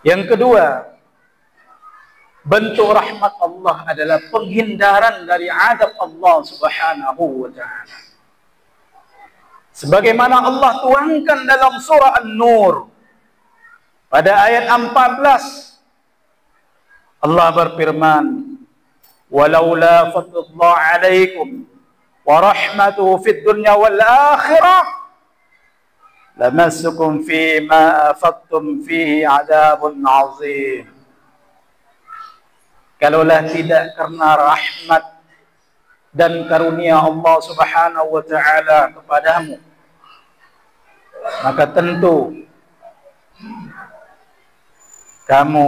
Yang kedua, bentuk rahmat Allah adalah penghindaran dari azab Allah Subhanahu wa ta'ala. Sebagaimana Allah tuangkan dalam surah An-Nur pada ayat 14, Allah berfirman, "Walaula fadlullah 'alaikum wa rahmatuhu fid dunya wal akhirah lamassukum fima afadtum fihi 'adzabun 'adzim." Kalaulah tidak karena rahmat dan karunia Allah Subhanahu wa ta'ala kepadamu, maka tentu kamu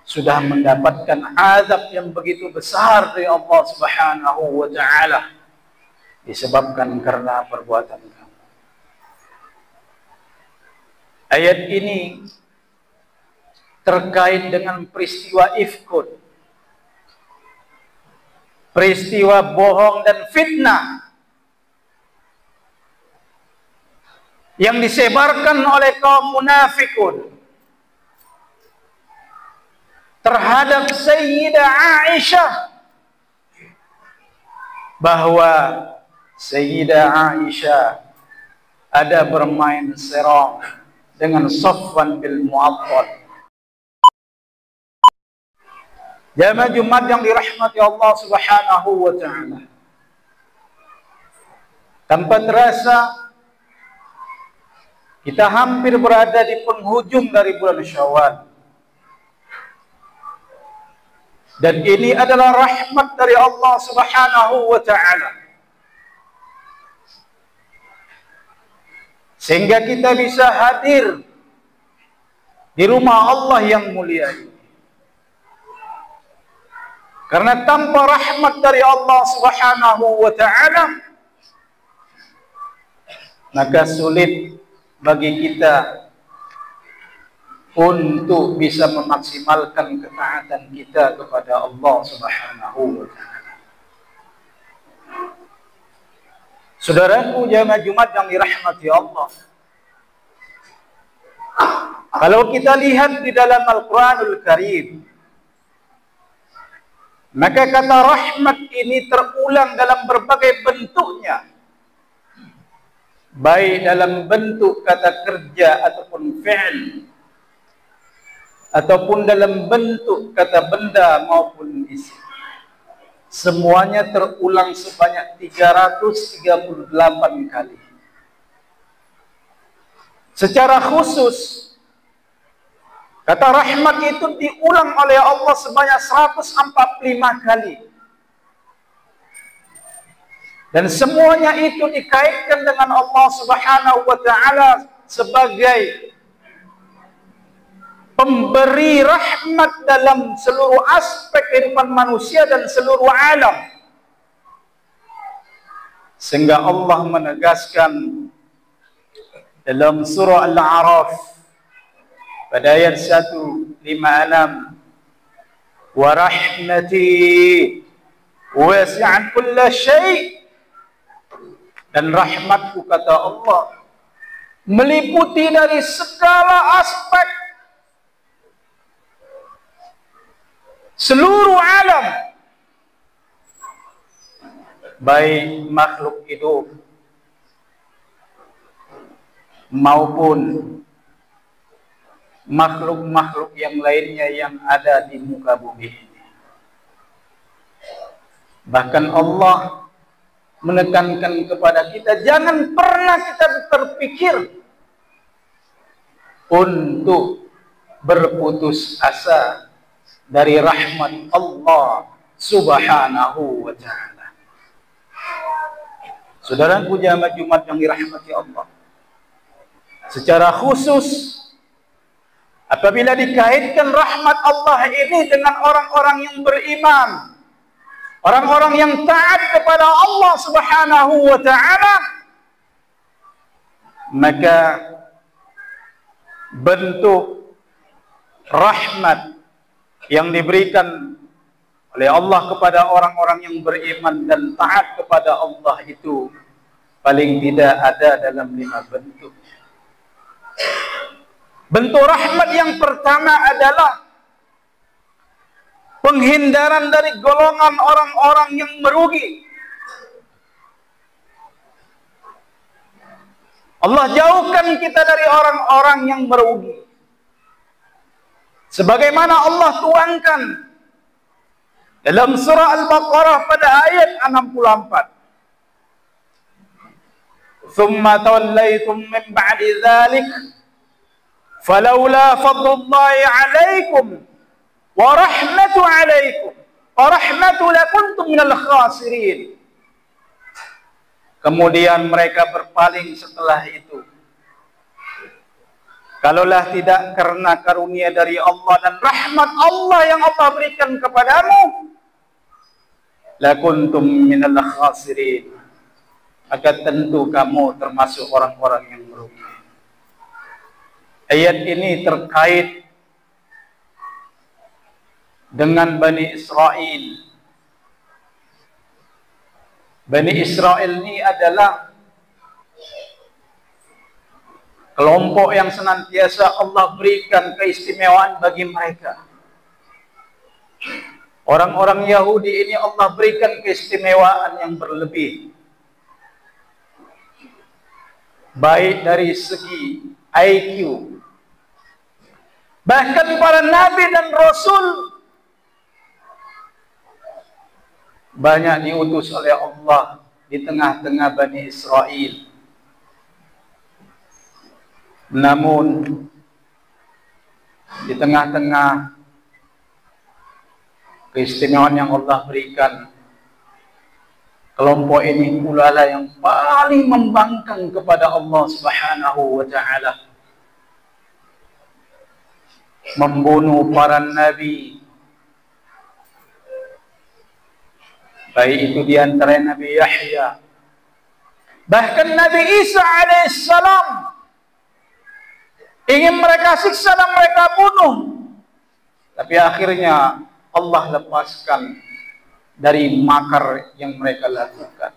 sudah mendapatkan azab yang begitu besar dari Allah Subhanahu wa ta'ala disebabkan karena perbuatan kamu. Ayat ini terkait dengan peristiwa ifkun, peristiwa bohong dan fitnah yang disebarkan oleh kaum munafikun terhadap Sayyidah Aisyah, bahwa Sayyidah Aisyah ada bermain serong dengan Safwan bin Mu'attal. Jamaah Jumat yang dirahmati Allah Subhanahu wa ta'ala, tanpa terasa kita hampir berada di penghujung dari bulan Syawal. Dan ini adalah rahmat dari Allah Subhanahu wa ta'ala, sehingga kita bisa hadir di rumah Allah yang mulia ini. Karena tanpa rahmat dari Allah Subhanahu wa ta'ala, maka sulit bagi kita untuk bisa memaksimalkan ketaatan kita kepada Allah Subhanahu wa ta'ala. Saudaraku jamaah Jumat yang dirahmati Allah, kalau kita lihat di dalam Al-Quranul Karim, maka kata rahmat ini terulang dalam berbagai bentuknya, baik dalam bentuk kata kerja ataupun fi'il, ataupun dalam bentuk kata benda maupun isim. Semuanya terulang sebanyak 338 kali. Secara khusus, kata rahmat itu diulang oleh Allah sebanyak 145 kali. Dan semuanya itu dikaitkan dengan Allah Subhanahu wa ta'ala sebagai pemberi rahmat dalam seluruh aspek kehidupan manusia dan seluruh alam. Sehingga Allah menegaskan dalam surah Al-A'raf pada ayat 156, wa rahmati wasi'at kulla syai', dan rahmatku kata Allah meliputi dari segala aspek seluruh alam, baik makhluk hidup maupun makhluk-makhluk yang lainnya yang ada di muka bumi ini. Bahkan Allah menekankan kepada kita, jangan pernah kita terpikir untuk berputus asa dari rahmat Allah Subhanahu wa ta'ala. Saudaraku jamaah Jumat yang dirahmati Allah, secara khusus apabila dikaitkan rahmat Allah ini dengan orang-orang yang beriman, orang-orang yang taat kepada Allah Subhanahu wa ta'ala, maka bentuk rahmat yang diberikan oleh Allah kepada orang-orang yang beriman dan taat kepada Allah itu paling tidak ada dalam 5 bentuk. Bentuk rahmat yang pertama adalah penghindaran dari golongan orang-orang yang merugi. Allah jauhkan kita dari orang-orang yang merugi. Sebagaimana Allah tuangkan dalam surah Al-Baqarah pada ayat 64. Thumma tawallaytum min ba'di dzalik falawla fadlullahi 'alaikum wa rahmatu 'alaikum wa rahmatu lakuntum minal khasirin. Kemudian mereka berpaling setelah itu. Kalaulah tidak karena karunia dari Allah dan rahmat Allah yang Allah berikan kepadamu, lakuntum minal khasirin, maka tentu kamu termasuk orang-orang yang merugi. Ayat ini terkait dengan Bani Israel. Bani Israel ini adalah kelompok yang senantiasa Allah berikan keistimewaan bagi mereka. Orang-orang Yahudi ini Allah berikan keistimewaan yang berlebih, baik dari segi IQ. Bahkan para nabi dan rasul banyak diutus oleh Allah di tengah-tengah Bani Israel. Namun di tengah-tengah keistimewaan yang Allah berikan, kelompok ini pula lah yang paling membangkang kepada Allah Subhanahu wa ta'ala, membunuh para nabi, baik itu diantara Nabi Yahya, bahkan Nabi Isa alaihissalam. Ingin mereka siksa dan mereka bunuh, tapi akhirnya Allah lepaskan dari makar yang mereka lakukan.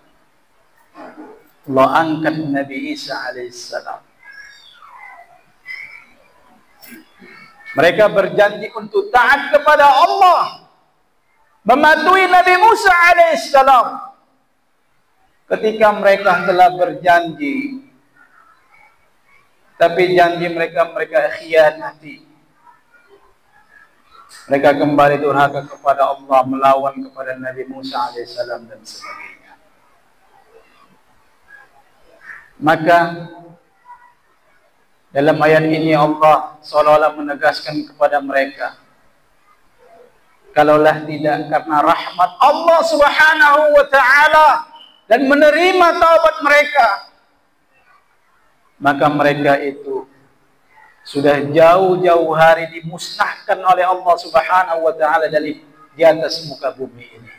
Allah angkat Nabi Isa alaihissalam. Mereka berjanji untuk taat kepada Allah, mematuhi Nabi Musa alaihissalam. Ketika mereka telah berjanji, tapi janji mereka khianati. Mereka kembali durhaka kepada Allah, melawan kepada Nabi Musa alaihissalam dan sebagainya. Maka dalam ayat ini Allah seolah-olah menegaskan kepada mereka, kalaulah tidak karena rahmat Allah Subhanahu wa ta'ala dan menerima taubat mereka, maka mereka itu sudah jauh-jauh hari dimusnahkan oleh Allah Subhanahu wa ta'ala dari di atas muka bumi ini.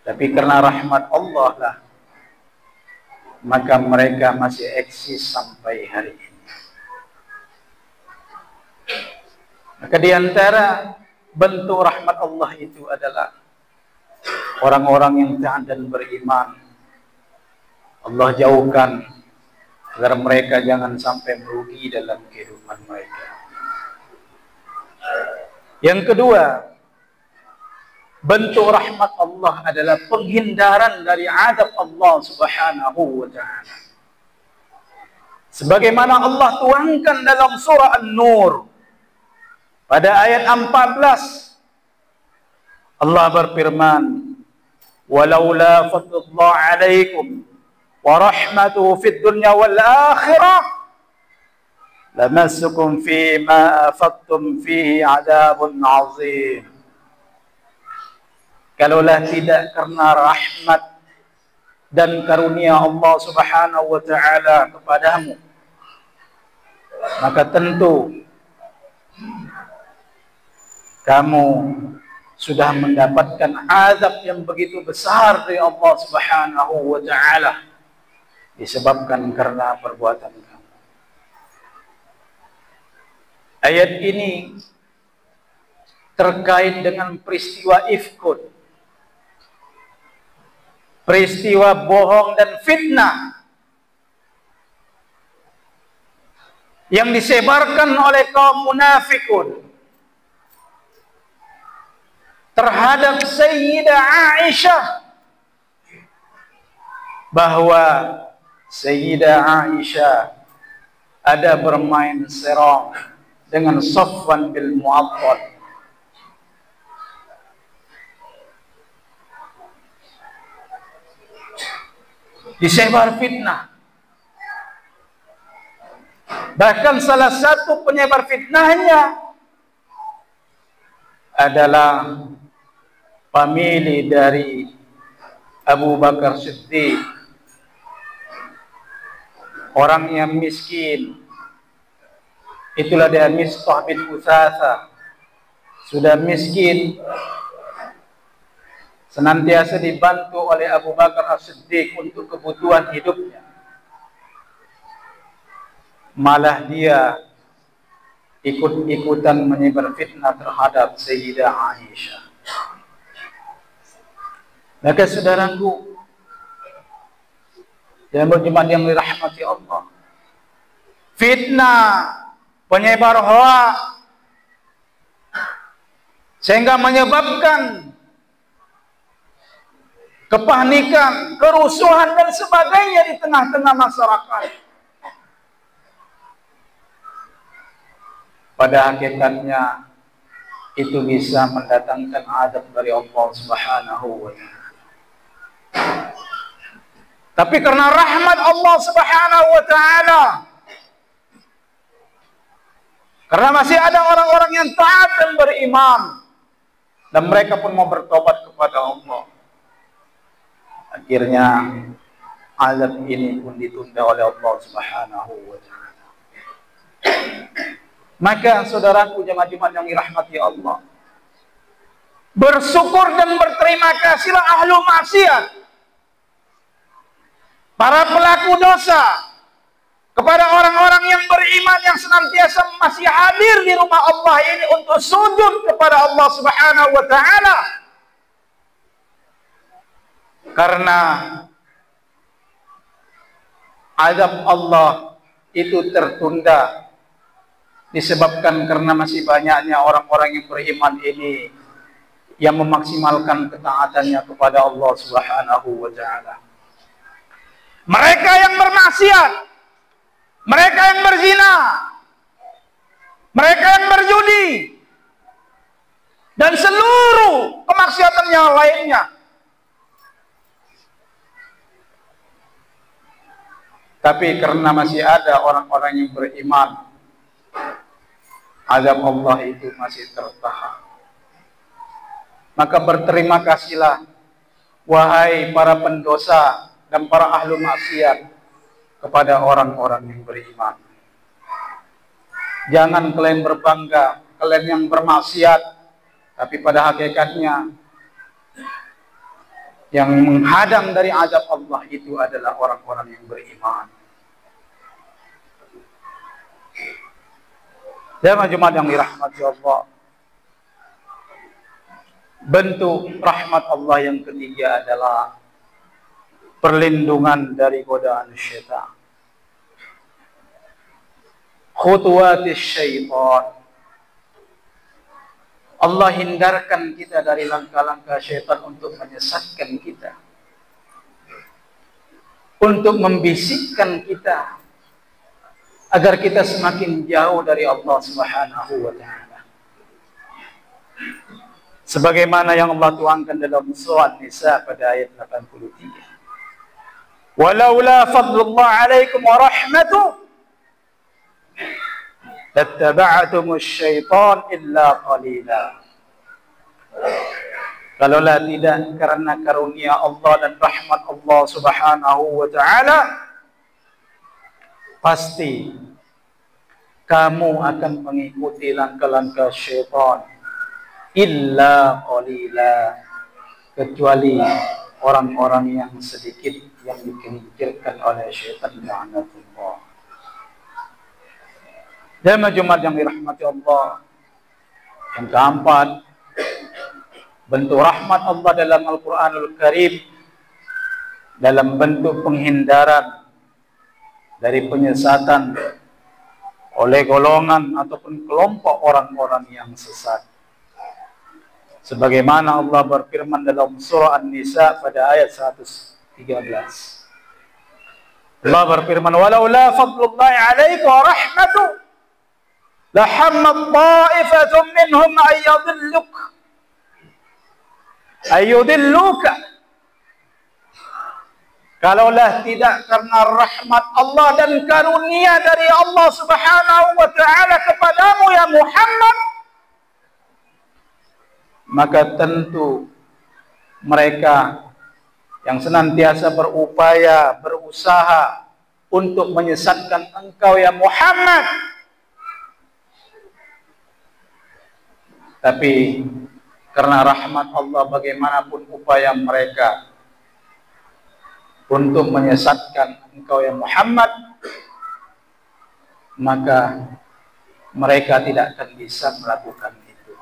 Tapi karena rahmat Allah lah, maka mereka masih eksis sampai hari ini. Maka di antara bentuk rahmat Allah itu adalah orang-orang yang taat dan beriman. Allah jauhkan agar mereka jangan sampai merugi dalam kehidupan mereka. Yang kedua, bentuk rahmat Allah adalah penghindaran dari azab Allah Subhanahu wa ta'ala. Sebagaimana Allah tuangkan dalam surah An-Nur pada ayat 14, Allah berfirman, "Walaula fadlullah 'alaikum wa rahmatuhu fid dunya wal akhirah lamassukum fima afadtum fihi 'adzabun 'azim." Kalaulah tidak karena rahmat dan karunia Allah Subhanahu wa ta'ala kepadamu, maka tentu kamu sudah mendapatkan azab yang begitu besar dari Allah Subhanahu wa ta'ala disebabkan karena perbuatan kamu. Ayat ini terkait dengan peristiwa ifkun, peristiwa bohong dan fitnah yang disebarkan oleh kaum munafikun terhadap Sayyidah Aisyah, bahwa Sayyidah Aisyah ada bermain serong dengan Safwan bin Mu'attal. Disebar fitnah. Bahkan salah satu penyebar fitnahnya adalah famili dari Abu Bakar Siddiq, orang yang miskin. Itulah dia Mistah bin Utsatsa, sudah miskin, senantiasa dibantu oleh Abu Bakar As-Siddiq untuk kebutuhan hidupnya. Malah dia ikut-ikutan menyebar fitnah terhadap Sayyidah Aisyah. Maka saudaraku yang berjemaah yang dirahmati Allah, fitnah, penyebar hoak, sehingga menyebabkan kepanikan, kerusuhan dan sebagainya di tengah-tengah masyarakat. Pada hakikatnya itu bisa mendatangkan azab dari Allah Subhanahu wa Ta'ala. Tapi karena rahmat Allah Subhanahu wa Ta'ala, karena masih ada orang-orang yang taat dan beriman, dan mereka pun mau bertobat kepada Allah, akhirnya azab ini pun ditunda oleh Allah Subhanahu wa Ta'ala. Maka saudaraku jemaah-jemaah yang dirahmati Allah, bersyukur dan berterima kasihlah ahlu maksiat, para pelaku dosa, kepada orang-orang yang beriman yang senantiasa masih hadir di rumah Allah ini untuk sujud kepada Allah Subhanahu wa Ta'ala. Karena azab Allah itu tertunda disebabkan karena masih banyaknya orang-orang yang beriman ini yang memaksimalkan ketaatannya kepada Allah Subhanahu wa Ta'ala. Mereka yang bermaksiat, mereka yang berzina, mereka yang berjudi, dan seluruh kemaksiatan yang lainnya, tapi karena masih ada orang-orang yang beriman, azab Allah itu masih tertahan. Maka berterima kasihlah wahai para pendosa dan para ahlu maksiat kepada orang-orang yang beriman. Jangan kalian berbangga, kalian yang bermaksiat, tapi pada hakikatnya yang menghadang dari azab Allah itu adalah orang-orang yang beriman. Jemaah yang dirahmati Allah, bentuk rahmat Allah yang ketiga adalah perlindungan dari godaan syaitan. Khutuwatis syaitan, Allah hindarkan kita dari langkah-langkah syaitan untuk menyesatkan kita, untuk membisikkan kita agar kita semakin jauh dari Allah Subhanahu wa Ta'ala. Sebagaimana yang Allah tuangkan dalam surah An-Nisa pada ayat 83. Walaula fadlullah alaikum wa rahmatuh lattaba'tumus syaitan illa qalila. Kalaulah tidak karena karunia Allah dan rahmat Allah Subhanahu wa Ta'ala, pasti kamu akan mengikuti langkah-langkah syaitan illa qalila, kecuali orang-orang yang sedikit yang dikelincirkan oleh syaitan la'natullah. Jemaah yang dirahmati Allah, yang keempat, bentuk rahmat Allah dalam Al-Quranul Karim dalam bentuk penghindaran dari penyesatan oleh golongan ataupun kelompok orang-orang yang sesat. Sebagaimana Allah berfirman dalam surah An-Nisa pada ayat 113. Allah berfirman, "Walaula fadlullahi 'alaika wa rahmatuhu la hammat ta'ifatun minhum ayyudilluka." Kalaulah tidak karena rahmat Allah dan karunia dari Allah Subhanahu wa taala kepadamu ya Muhammad, maka tentu mereka yang senantiasa berupaya, berusaha untuk menyesatkan engkau ya Muhammad. Tapi karena rahmat Allah, bagaimanapun upaya mereka untuk menyesatkan engkau ya Muhammad, maka mereka tidak akan bisa melakukan itu.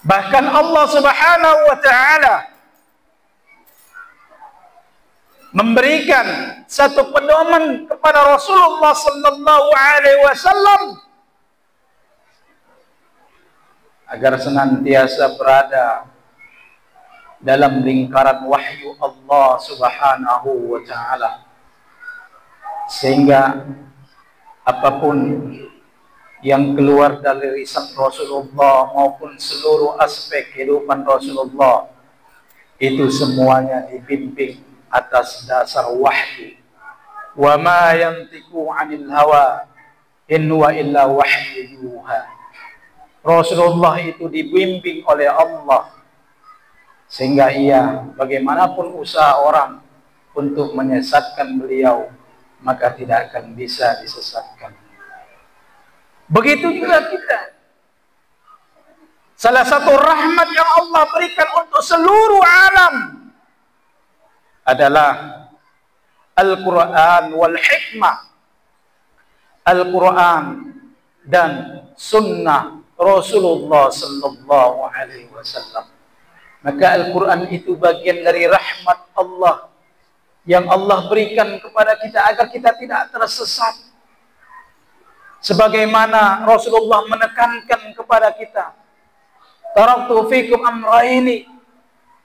Bahkan Allah Subhanahu wa taala memberikan satu pedoman kepada Rasulullah sallallahu alaihi wasallam agar senantiasa berada dalam lingkaran wahyu Allah Subhanahu wa taala, sehingga apapun yang keluar dari lisan Rasulullah maupun seluruh aspek kehidupan Rasulullah itu semuanya dibimbing atas dasar wahyu. Wa ma yantiqu 'anil hawa in huwa illa wahyu yuha. Rasulullah itu dibimbing oleh Allah, sehingga ia bagaimanapun usaha orang untuk menyesatkan beliau, maka tidak akan bisa disesatkan. Begitu juga kita. Salah satu rahmat yang Allah berikan untuk seluruh alam adalah Al-Quran wal hikmah. Al-Quran dan sunnah Rasulullah sallallahu alaihi wasallam. Maka Al-Quran itu bagian dari rahmat Allah yang Allah berikan kepada kita agar kita tidak tersesat. Sebagaimana Rasulullah menekankan kepada kita, taraktu fikum amraini,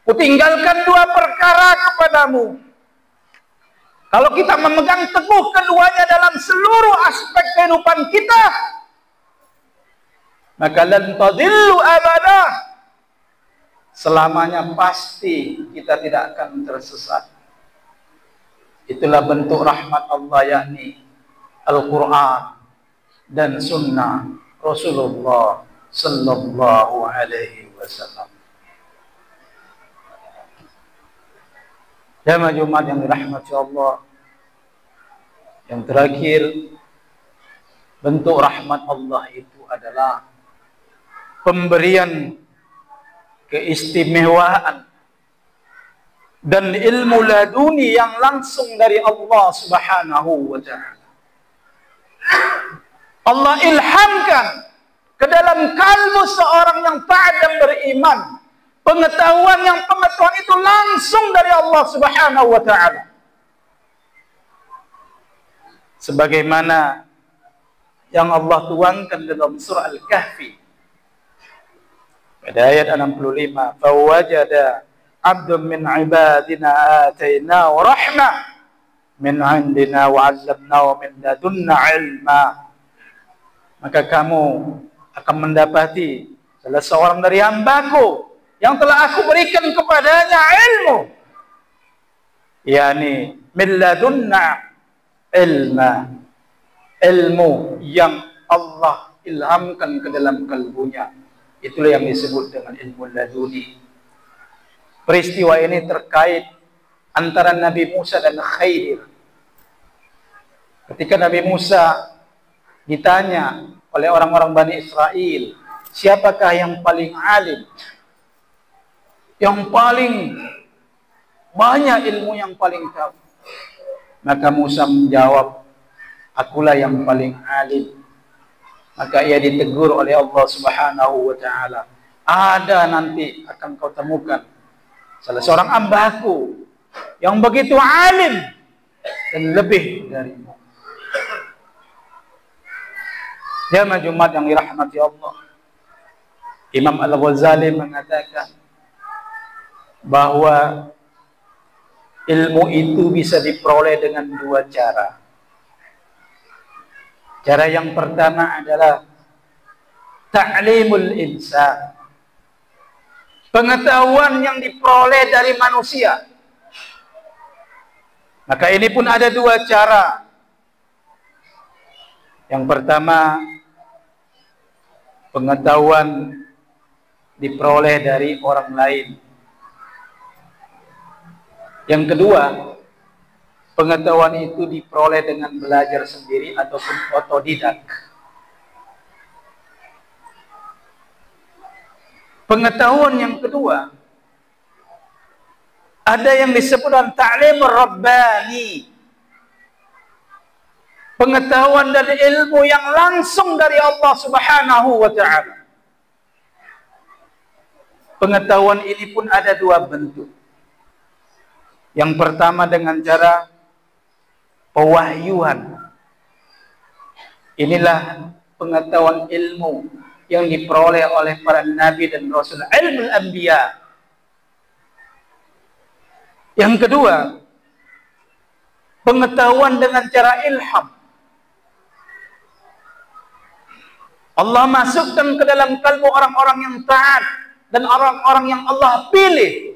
kutinggalkan dua perkara kepadamu. Kalau kita memegang teguh keduanya dalam seluruh aspek kehidupan kita, maka lan tadillu abada, selamanya pasti kita tidak akan tersesat. Itulah bentuk rahmat Allah, yakni Al-Quran dan sunnah Rasulullah sallallahu alaihi wasallam. Jamaah Jumat yang dirahmati Allah, yang terakhir, bentuk rahmat Allah itu adalah pemberian keistimewaan dan ilmu laduni yang langsung dari Allah Subhanahu wa taala. Allah ilhamkan ke dalam kalbu seorang yang taat dan beriman pengetahuan itu langsung dari Allah Subhanahu wa taala. Sebagaimana yang Allah tuangkan dalam surah Al-Kahfi pada ayat 65, "Fawajada 'abdun min 'ibadina atainahu rahmah min 'indina wa 'allamnahu min ladunna 'ilma." Maka kamu akan mendapati salah seorang dari hambaku yang telah aku berikan kepadanya ilmu, yakni min ladunna ilma, ilmu yang Allah ilhamkan ke dalam kalbunya. Itulah yang disebut dengan ilmu laduni. Peristiwa ini terkait antara Nabi Musa dan Khidir. Ketika Nabi Musa ditanya oleh orang-orang Bani Israel, siapakah yang paling alim, yang paling banyak ilmu, yang paling tahu? Maka Musa menjawab, akulah yang paling alim. Maka ia ditegur oleh Allah Subhanahu wa taala, ada nanti akan kau temukan salah seorang hambaku yang begitu alim dan lebih darimu. Jamaah Jumat yang dirahmati Allah, Imam Al-Ghazali mengatakan bahwa ilmu itu bisa diperoleh dengan dua cara. Cara yang pertama adalah ta'limul insan, pengetahuan yang diperoleh dari manusia. Maka ini pun ada dua cara. Yang pertama, pengetahuan diperoleh dari orang lain. Yang kedua, pengetahuan itu diperoleh dengan belajar sendiri ataupun otodidak. Pengetahuan yang kedua, ada yang disebut dengan ta'lim rabbani, pengetahuan dan ilmu yang langsung dari Allah Subhanahu wa ta'ala. Pengetahuan ini pun ada dua bentuk. Yang pertama dengan cara pewahyuan. Inilah pengetahuan ilmu yang diperoleh oleh para nabi dan rasul, ilmu anbiya. Yang kedua, pengetahuan dengan cara ilham. Allah masukkan ke dalam kalbu orang-orang yang taat dan orang-orang yang Allah pilih.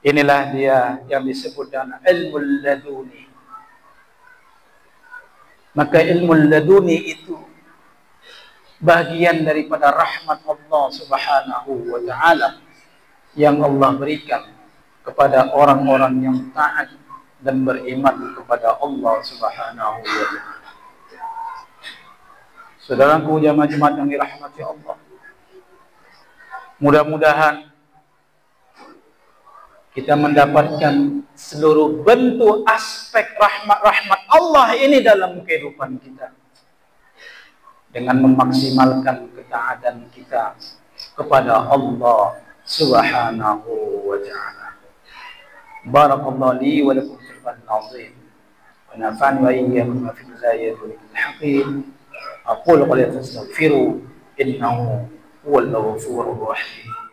Inilah dia yang disebut dengan ilmu laduni. Maka ilmu laduni itu bagian daripada rahmat Allah Subhanahu wa ta'ala yang Allah berikan kepada orang-orang yang taat dan beriman kepada Allah Subhanahu wa ta'ala. Saudaraku jamaah Jumat yang dirahmati Allah, mudah-mudahan kita mendapatkan seluruh bentuk aspek rahmat Allah ini dalam kehidupan kita, dengan memaksimalkan ketaatan kita kepada Allah Subhanahu wa ta'ala. Barakallahu li wa lakum fil Qur'anil azim wa nafa'ani wa iyyakum fil ayati wal hakim. Aqulu qawli fastaghfiru innahu huwal ghafurur rahim.